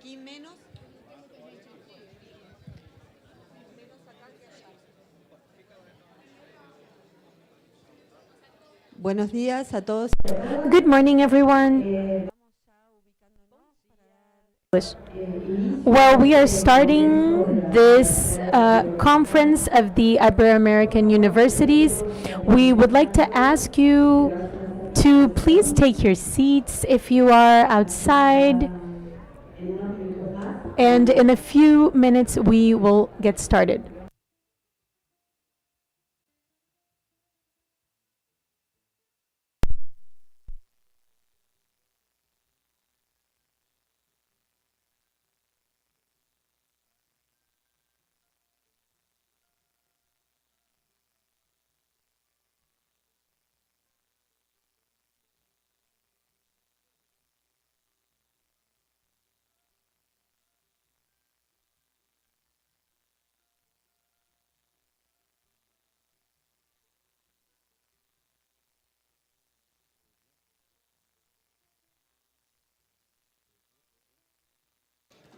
aquí menos. Buenos días a todos. Good morning, everyone. Well, we are starting this conference of the Ibero-American Universities. We would like to ask you to please take your seats if you are outside. And in a few minutes, we will get started.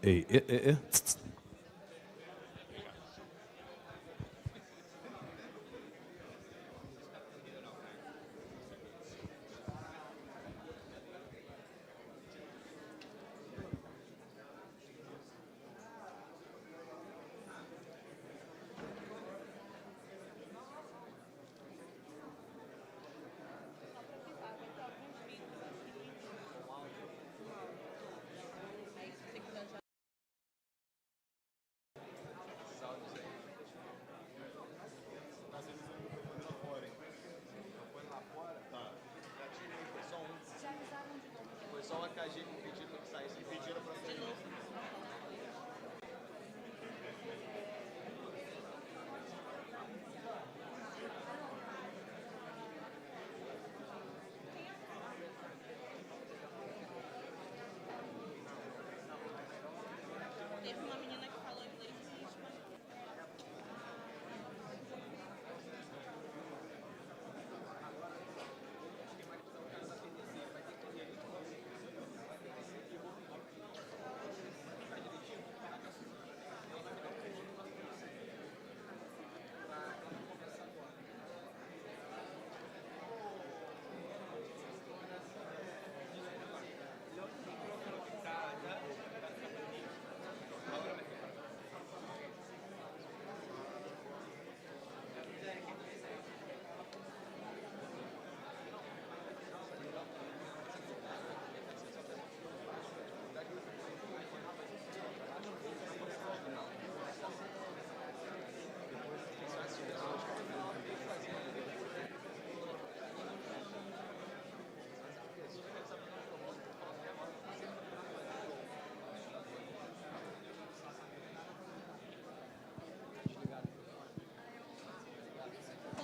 Tss.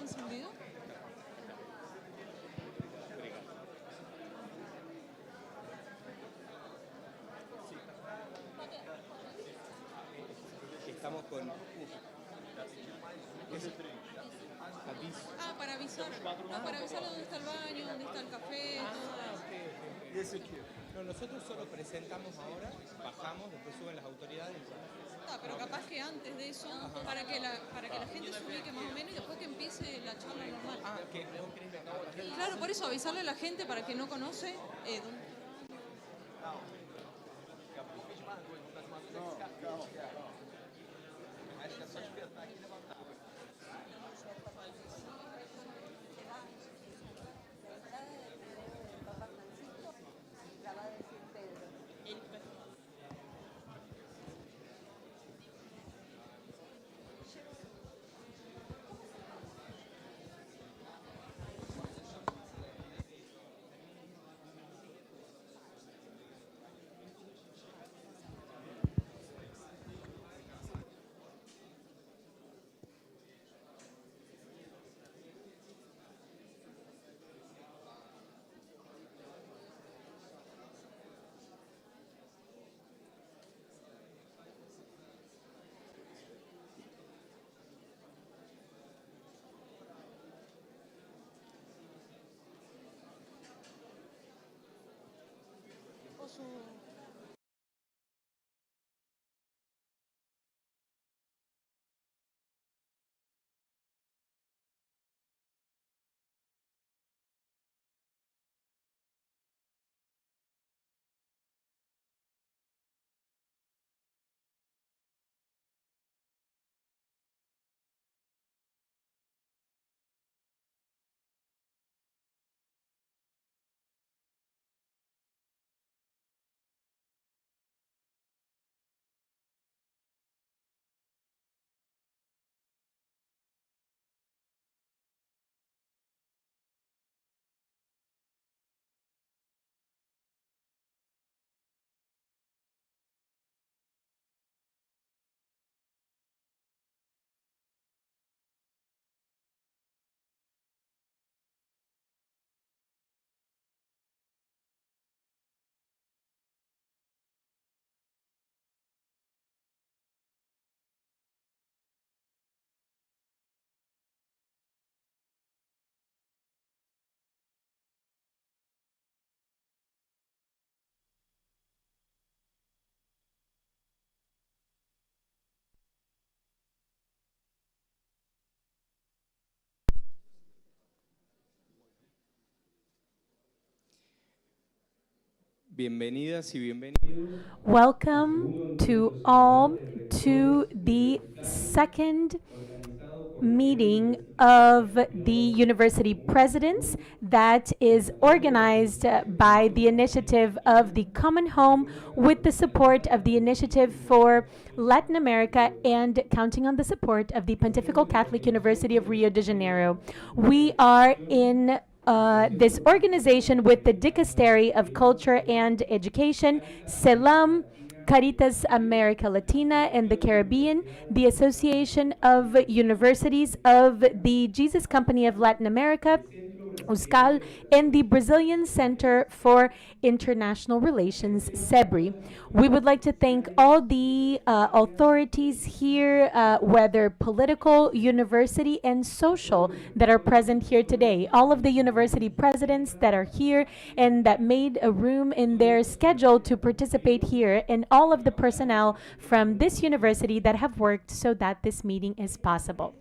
¿Encendido? Estamos con aviso. Ah, para avisar. No, para avisarle dónde está el baño, dónde está el café. No, nosotros solo presentamos ahora, bajamos, después suben las autoridades. Pero capaz que antes de eso, para que la gente se ubique más o menos y después que empiece la charla normal. ¿Qué no querés ver? Claro, por eso avisarle a la gente para que no conoce dónde. Bienvenidas y bienvenidos. Welcome to all to the second meeting of the university presidents that is organized by the initiative of the Common Home with the support of the Initiative for Latin America and counting on the support of the Pontifical Catholic University of Rio de Janeiro. We are in this organization with the Dicastery of Culture and Education, CELAM, Caritas America Latina and the Caribbean, the Association of Universities of the Jesus Company of Latin America, USCAL, and the Brazilian Center for International Relations, SEBRI. We would like to thank all the authorities here, whether political, university, and social, that are present here today. All of the university presidents that are here and that made a room in their schedule to participate here, and all of the personnel from this university that have worked so that this meeting is possible.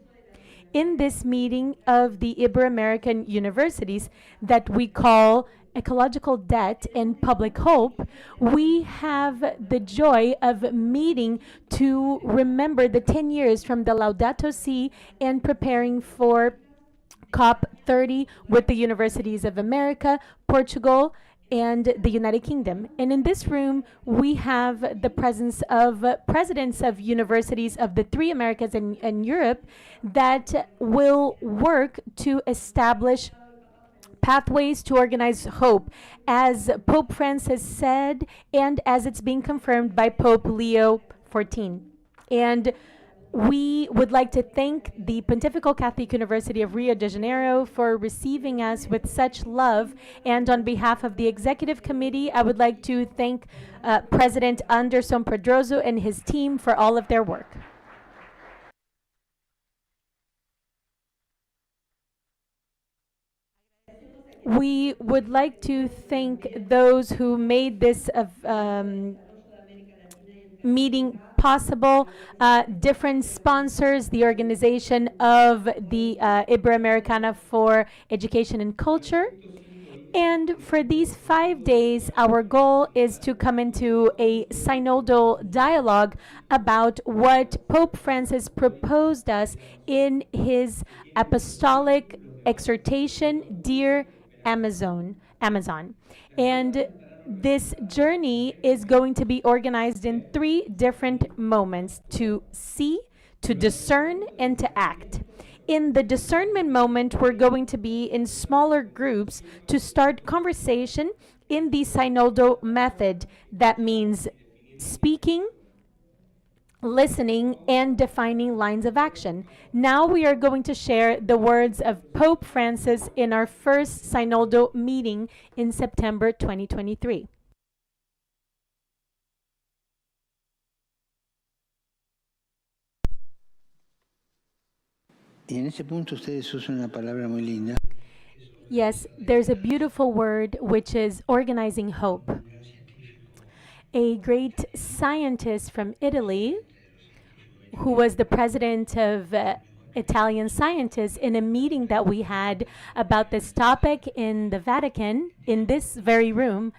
In this meeting of the Ibero-American universities that we call Ecological Debt and Public Hope, we have the joy of meeting to remember the 10 years from the Laudato Si and preparing for COP30 with the Universities of America, Portugal, and the United Kingdom. And in this room, we have the presence of presidents of universities of the three Americas and Europe that will work to establish pathways to organize hope, as Pope Francis said, and as it's being confirmed by Pope Leo XIV. And we would like to thank the Pontifical Catholic University of Rio de Janeiro for receiving us with such love. And on behalf of the Executive Committee, I would like to thank President Anderson Pedroso and his team for all of their work. We would like to thank those who made this meeting possible, different sponsors, the organization of the Ibero-Americana for Education and Culture. And for these 5 days, our goal is to come into a synodal dialogue about what Pope Francis proposed us in his apostolic exhortation, Dear Amazon. And this journey is going to be organized in 3 different moments: to see, to discern, and to act. In the discernment moment, we're going to be in smaller groups to start conversation in the synodal method. That means speaking, listening, and defining lines of action. Now we are going to share the words of Pope Francis in our first synodal meeting in September 2023. Y en ese punto ustedes usan una palabra muy linda. Yes, there's a beautiful word which is organizing hope. A great scientist from Italy, who was the president of Italian scientists, in a meeting that we had about this topic in the Vatican, in this very room,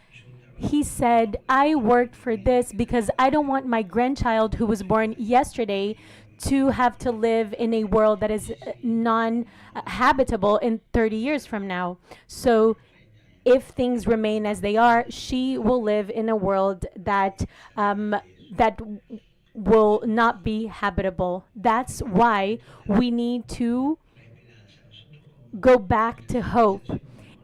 he said, I worked for this because I don't want my grandchild who was born yesterday to have to live in a world that is non-habitable in 30 years from now. So if things remain as they are, she will live in a world that will not be habitable. That's why we need to go back to hope.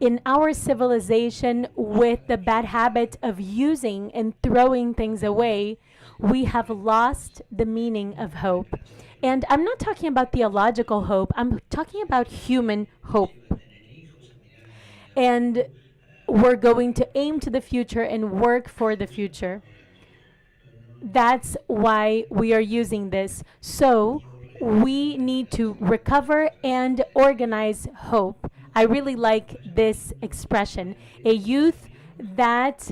In our civilization, with the bad habit of using and throwing things away, we have lost the meaning of hope. And I'm not talking about theological hope, I'm talking about human hope. And we're going to aim to the future and work for the future. That's why we are using this. So we need to recover and organize hope. I really like this expression. A youth that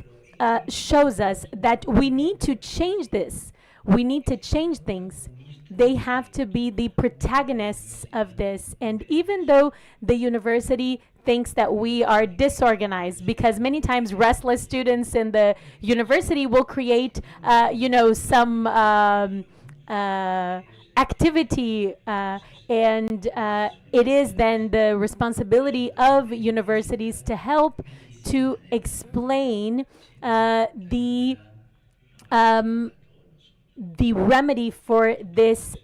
shows us that we need to change this. We need to change things. They have to be the protagonists of this. And even though the university thinks that we are disorganized, because many times restless students in the university will create, some activity, and it is then the responsibility of universities to help to explain um, the remedy for this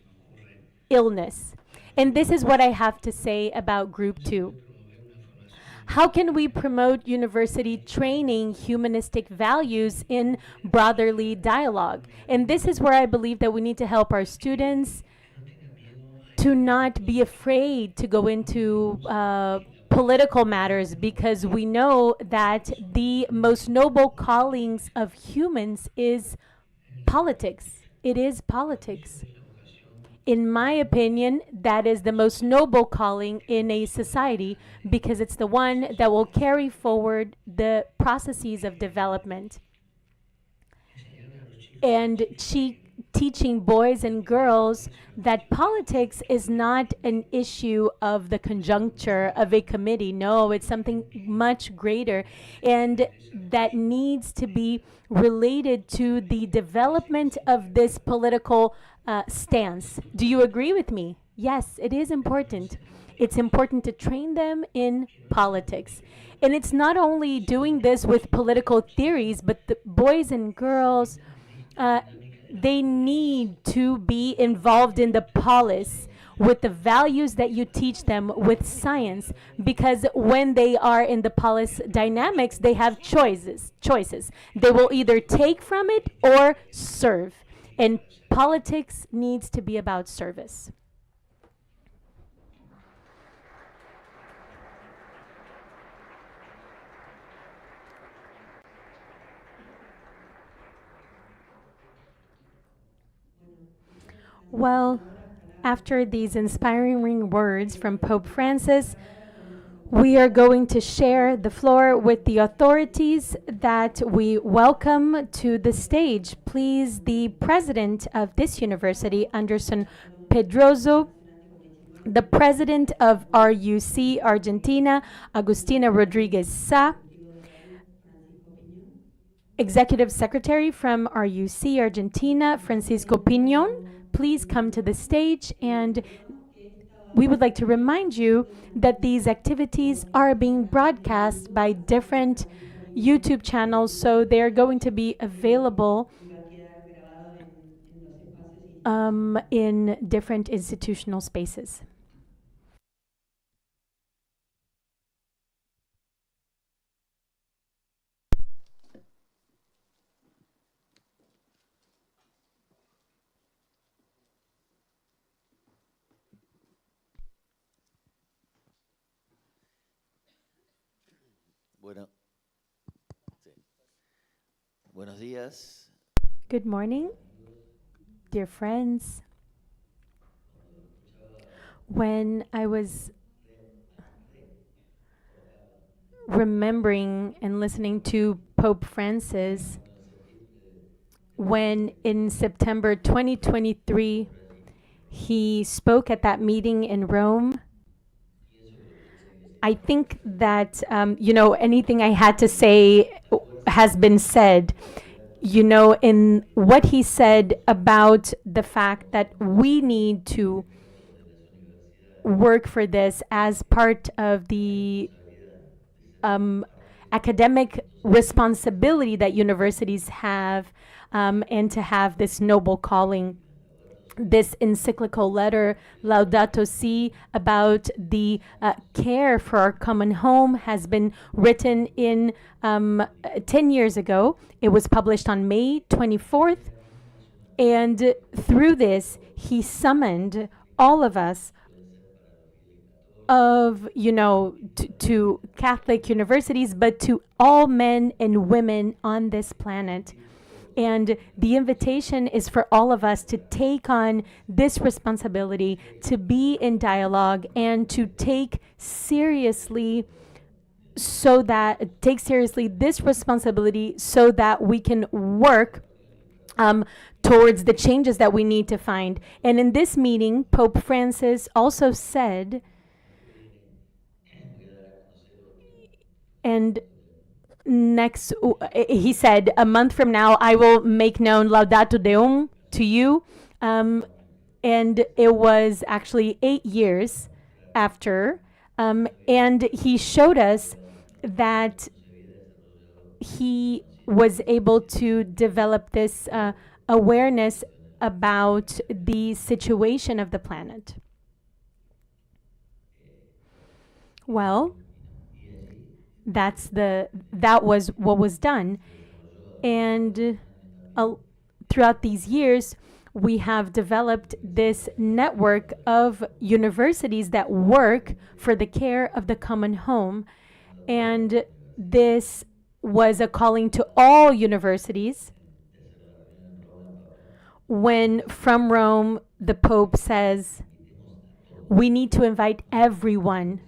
illness. And this is what I have to say about Group 2. How can we promote university training humanistic values in brotherly dialogue? And this is where I believe that we need to help our students to not be afraid to go into political matters, because we know that the most noble callings of humans is politics. It is politics. In my opinion, that is the most noble calling in a society, because it's the one that will carry forward the processes of development. And teaching boys and girls that politics is not an issue of the conjuncture of a committee. No, it's something much greater, and that needs to be related to the development of this political stance. Do you agree with me? Yes, it is important. It's important to train them in politics. And it's not only doing this with political theories, but the boys and girls, they need to be involved in the polis with the values that you teach them with science, because when they are in the polis dynamics, they have choices. They will either take from it or serve. And politics needs to be about service. Well, after these inspiring words from Pope Francis, we are going to share the floor with the authorities that we welcome to the stage. Please, the president of this university, Anderson Pedroso, the president of RUC Argentina, Agustina Rodriguez Sa, executive secretary from RUC Argentina, Francisco Piñon. Please come to the stage, and we would like to remind you that these activities are being broadcast by different YouTube channels, so they're going to be available in different institutional spaces. Bueno, sí. Buenos días. Good morning, dear friends. When I was remembering and listening to Pope Francis, when in September 2023 he spoke at that meeting in Rome, I think that, anything I had to say has been said. In what he said about the fact that we need to work for this as part of the academic responsibility that universities have, and to have this noble calling. This encyclical letter, Laudato Si, about the care for our common home, has been written in 10 years ago. It was published on May 24th. And through this, he summoned all of us to Catholic universities, but to all men and women on this planet. And the invitation is for all of us to take on this responsibility, to be in dialogue, and to take seriously this responsibility, so that we can work towards the changes that we need to find. And in this meeting, Pope Francis also said And he said, a month from now, I will make known Laudato Deum to you. And it was actually 8 years after. And he showed us that he was able to develop this awareness about the situation of the planet. Well, that was what was done. And throughout these years, we have developed this network of universities that work for the care of the common home. And this was a calling to all universities. When from Rome, the Pope says, we need to invite everyone.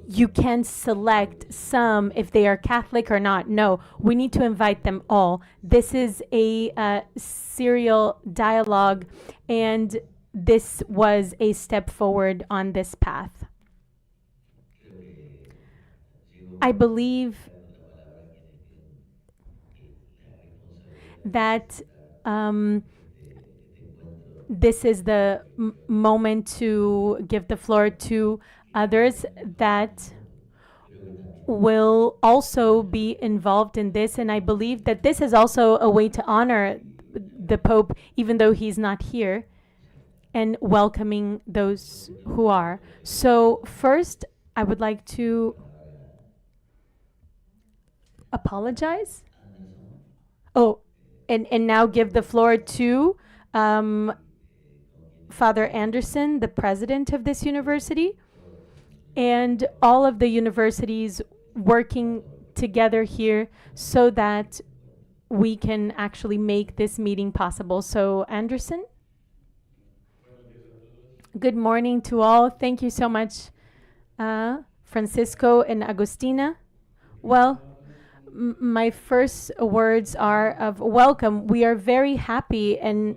You can select some if they are Catholic or not. No, we need to invite them all. This is a serial dialogue, and this was a step forward on this path. I believe that this is the moment to give the floor to others that will also be involved in this. And I believe that this is also a way to honor the Pope, even though he's not here, and welcoming those who are. So first, I would like to apologize. Oh, and now give the floor to Father Anderson, the president of this university, and all of the universities working together here so that we can actually make this meeting possible. So, Anderson? Good morning to all. Thank you so much, Francisco and Agustina. Well, my first words are of welcome. We are very happy and